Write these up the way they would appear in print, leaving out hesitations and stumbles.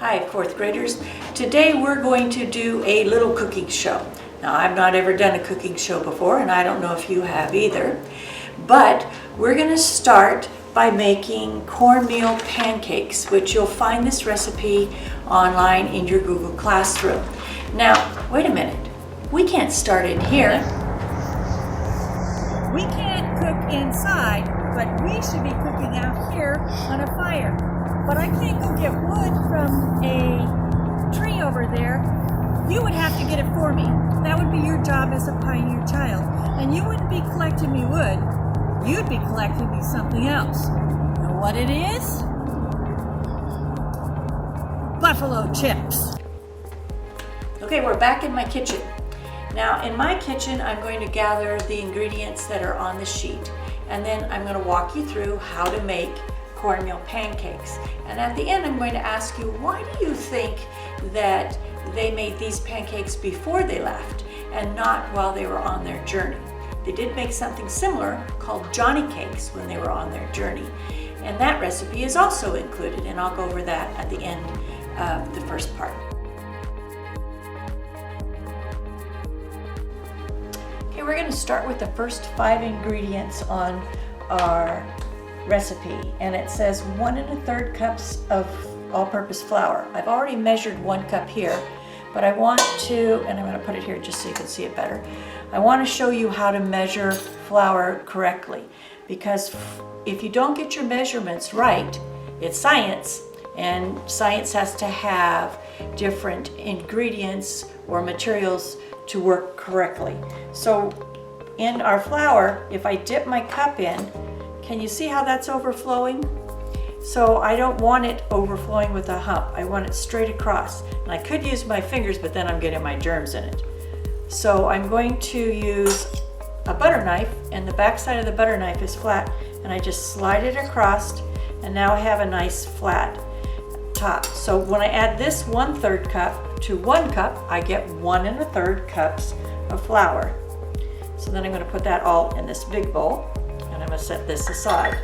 Hi, fourth graders. Today we're going to do a little cooking show. Now, I've not ever done a cooking show before, and I don't know if you have either, but we're going to start by making cornmeal pancakes, which you'll find this recipe online in your Google Classroom. Now, wait a minute. We can't start in here. We can't cook inside, but we should be cooking out here on a fire. But I can't go get wood from a tree over there. You would have to get it for me. That would be your job as a pioneer child. And you wouldn't be collecting me wood. You'd be collecting me something else. Know what it is? Buffalo chips. Okay, we're back in my kitchen. Now, in my kitchen, I'm going to gather the ingredients that are on the sheet. And then I'm going to walk you through how to make cornmeal pancakes. And at the end, I'm going to ask you, why do you think that they made these pancakes before they left and not while they were on their journey? They did make something similar called Johnny cakes when they were on their journey. And that recipe is also included, and I'll go over that at the end of the first part. Okay, we're going to start with the first 5 ingredients on our recipe, and it says 1 1/3 cups of all-purpose flour. I've already measured 1 cup here, but I want to, and I'm going to put it here just so you can see it better. I want to show you how to measure flour correctly, because if you don't get your measurements right, it's science, and science has to have different ingredients or materials to work correctly. So in our flour, if I dip my cup in, can you see how that's overflowing? So I don't want it overflowing with a hump. I want it straight across. And I could use my fingers, but then I'm getting my germs in it. So I'm going to use a butter knife, and the back side of the butter knife is flat, and I just slide it across, and now I have a nice flat top. So when I add this 1/3 cup to 1 cup, I get 1 1/3 cups of flour. So then I'm going to put that all in this big bowl. I'm going to set this aside.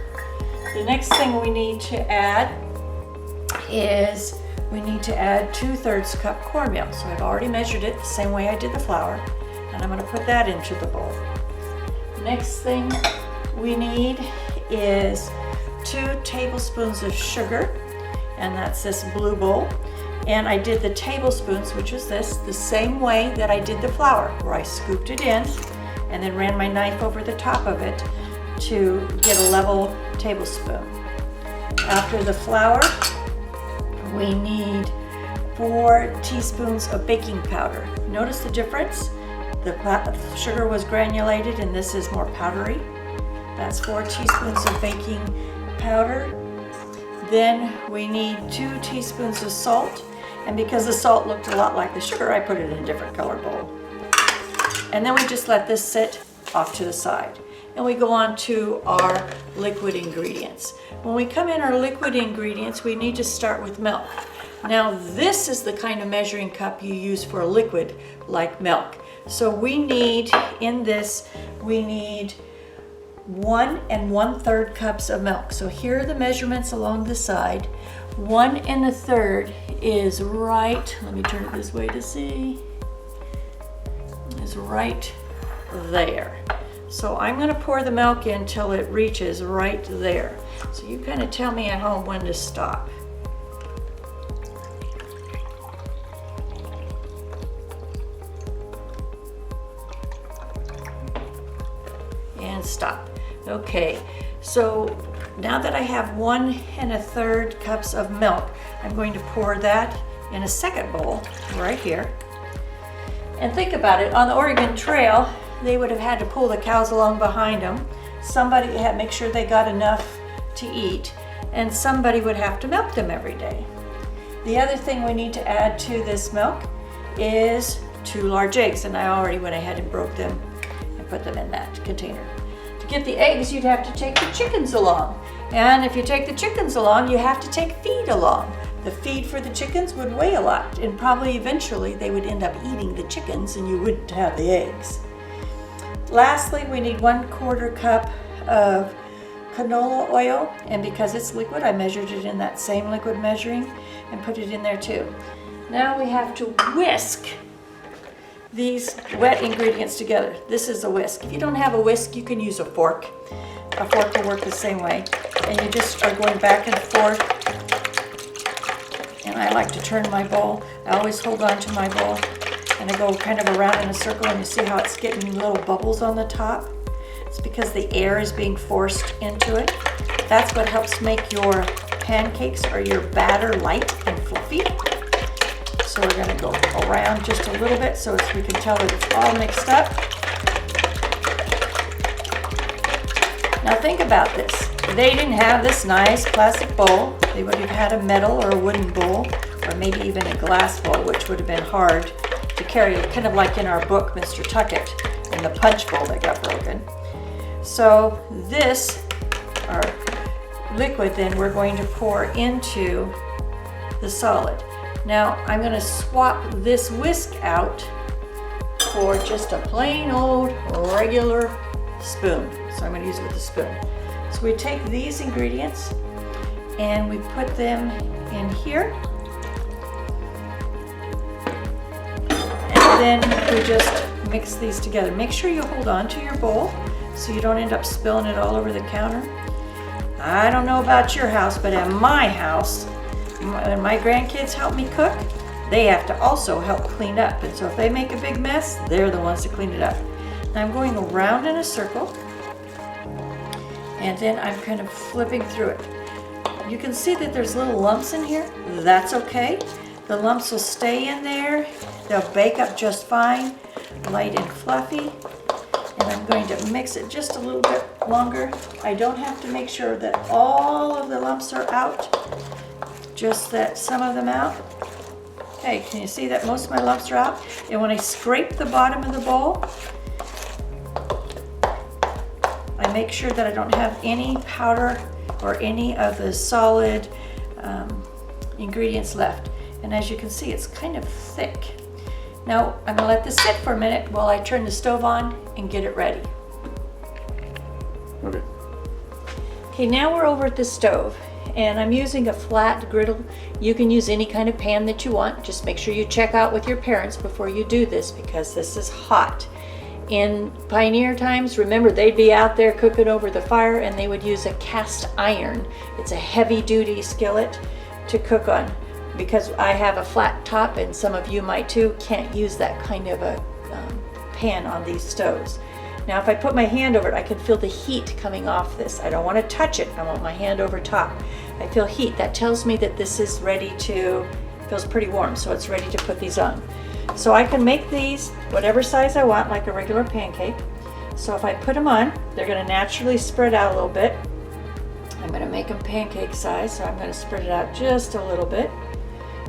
The next thing we need to add is we need to add 2/3 cup cornmeal. So I've already measured it the same way I did the flour, and I'm going to put that into the bowl. The next thing we need is 2 tablespoons of sugar, and that's this blue bowl. And I did the tablespoons, which is this, the same way that I did the flour, where I scooped it in and then ran my knife over the top of it to get a level tablespoon. After the flour, we need 4 teaspoons of baking powder. Notice the difference? The sugar was granulated and this is more powdery. That's 4 teaspoons of baking powder. Then we need 2 teaspoons of salt. And because the salt looked a lot like the sugar, I put it in a different color bowl. And then we just let this sit off to the side. And we go on to our liquid ingredients. When we come in our liquid ingredients, we need to start with milk. Now, this is the kind of measuring cup you use for a liquid like milk. So we need, in this, we need 1 1/3 cups of milk. So here are the measurements along the side. 1 1/3 is right, let me turn it this way to see, is right there. So I'm going to pour the milk in till it reaches right there. So you kind of tell me at home when to stop. And stop. Okay, so now that I have 1 1/3 cups of milk, I'm going to pour that in a second bowl right here. And think about it, on the Oregon Trail, they would have had to pull the cows along behind them. Somebody had to make sure they got enough to eat, and somebody would have to milk them every day. The other thing we need to add to this milk is 2 large eggs, and I already went ahead and broke them and put them in that container. To get the eggs, you'd have to take the chickens along. And if you take the chickens along, you have to take feed along. The feed for the chickens would weigh a lot, and probably eventually they would end up eating the chickens and you wouldn't have the eggs. Lastly, we need 1/4 cup of canola oil, and because it's liquid, I measured it in that same liquid measuring and put it in there too. Now we have to whisk these wet ingredients together. This is a whisk. If you don't have a whisk, you can use a fork. A fork will work the same way. And you just are going back and forth. And I like to turn my bowl. I always hold on to my bowl and I go kind of around in a circle, and you see how it's getting little bubbles on the top? It's because the air is being forced into it. That's what helps make your pancakes or your batter light and fluffy. So we're going to go around just a little bit so we can tell that it's all mixed up. Now think about this. If they didn't have this nice plastic bowl, they would have had a metal or a wooden bowl, or maybe even a glass bowl, which would have been hard to carry, kind of like in our book, Mr. Tuckett, and the punch bowl that got broken. So this, our liquid, then we're going to pour into the solid. Now I'm going to swap this whisk out for just a plain old regular spoon. So I'm going to use it with a spoon. So we take these ingredients and we put them in here. And then we just mix these together. Make sure you hold on to your bowl so you don't end up spilling it all over the counter. I don't know about your house, but at my house, when my grandkids help me cook, they have to also help clean up. And so if they make a big mess, they're the ones to clean it up. Now I'm going around in a circle, and then I'm kind of flipping through it. You can see that there's little lumps in here. That's okay. The lumps will stay in there. They'll bake up just fine, light and fluffy. And I'm going to mix it just a little bit longer. I don't have to make sure that all of the lumps are out, just that some of them out. Okay, can you see that most of my lumps are out? And when I scrape the bottom of the bowl, I make sure that I don't have any powder or any of the solid ingredients left. And as you can see, it's kind of thick. Now I'm gonna let this sit for a minute while I turn the stove on and get it ready. Okay. Okay, now we're over at the stove, and I'm using a flat griddle. You can use any kind of pan that you want. Just make sure you check out with your parents before you do this, because this is hot. In pioneer times, remember, they'd be out there cooking over the fire, and they would use a cast iron. It's a heavy duty skillet to cook on. Because I have a flat top, and some of you might too, can't use that kind of a pan on these stoves. Now if I put my hand over it, I can feel the heat coming off this. I don't want to touch it. I want my hand over top. I feel heat. That tells me that this is ready to, feels pretty warm, so it's ready to put these on. So I can make these whatever size I want, like a regular pancake. So if I put them on, they're going to naturally spread out a little bit. I'm going to make them pancake size, so I'm going to spread it out just a little bit.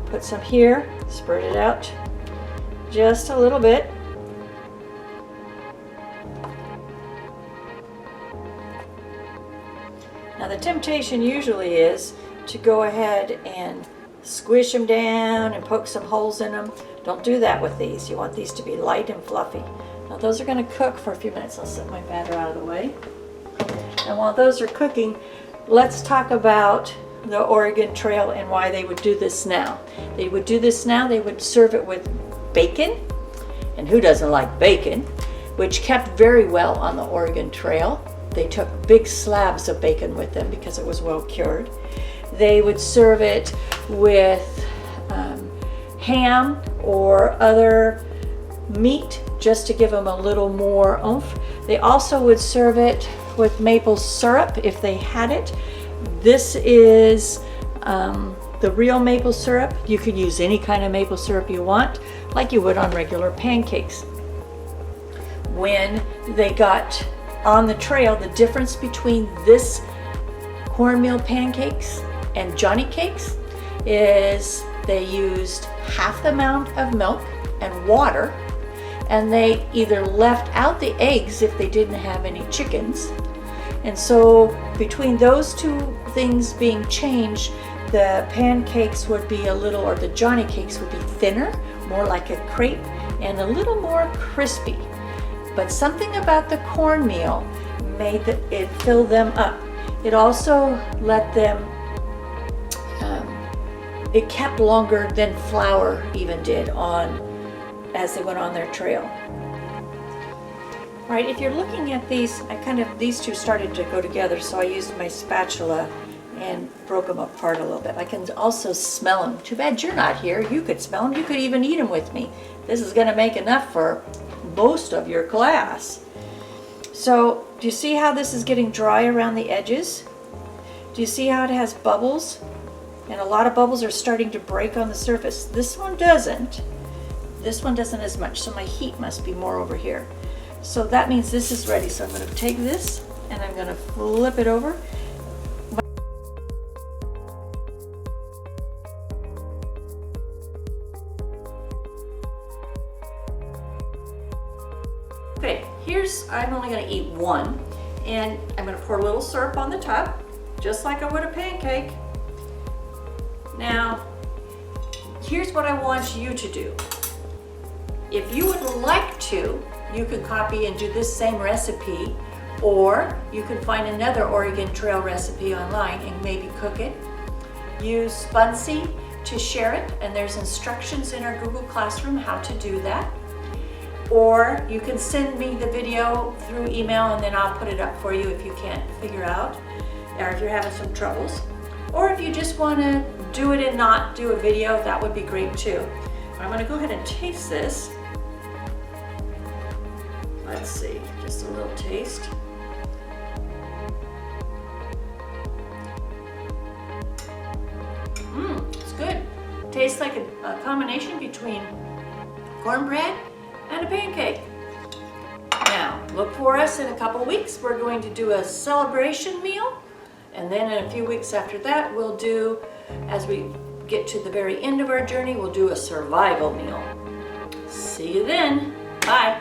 Put some here, spread it out just a little bit. Now the temptation usually is to go ahead and squish them down and poke some holes in them. Don't do that with these. You want these to be light and fluffy. Now those are going to cook for a few minutes. I'll set my batter out of the way. And while those are cooking, let's talk about the Oregon Trail and why they would do this now. They would do this now, they would serve it with bacon, and who doesn't like bacon, which kept very well on the Oregon Trail. They took big slabs of bacon with them because it was well cured. They would serve it with ham or other meat just to give them a little more oomph. They also would serve it with maple syrup if they had it. This is the real maple syrup. You could use any kind of maple syrup you want, like you would on regular pancakes. When they got on the trail, the difference between this cornmeal pancakes and Johnny cakes is they used half the amount of milk and water, and they either left out the eggs if they didn't have any chickens. And so between those two things being changed, the pancakes would be a little, or the Johnny cakes would be thinner, more like a crepe, and a little more crispy. But something about the cornmeal made it fill them up. It also let them, it kept longer than flour even did on as they went on their trail. Right, if you're looking at these, these two started to go together, so I used my spatula and broke them apart a little bit. I can also smell them. Too bad you're not here. You could smell them. You could even eat them with me. This is going to make enough for most of your class. So, do you see how this is getting dry around the edges? Do you see how it has bubbles? And a lot of bubbles are starting to break on the surface. This one doesn't. This one doesn't as much, so my heat must be more over here. So that means this is ready. So I'm going to take this and I'm going to flip it over. Okay, I'm only going to eat one, and I'm going to pour a little syrup on the top, just like I would a pancake. Now, here's what I want you to do. If you would like to, you can copy and do this same recipe, or you can find another Oregon Trail recipe online and maybe cook it. Use Spunsy to share it, and there's instructions in our Google Classroom how to do that. Or you can send me the video through email and then I'll put it up for you if you can't figure out, or if you're having some troubles. Or if you just want to do it and not do a video, that would be great too. I'm going to go ahead and taste this. Let's see, just a little taste. It's good. Tastes like a combination between cornbread and a pancake. Now, look for us in a couple weeks. We're going to do a celebration meal, and then in a few weeks after that, we'll do, as we get to the very end of our journey, we'll do a survival meal. See you then. Bye.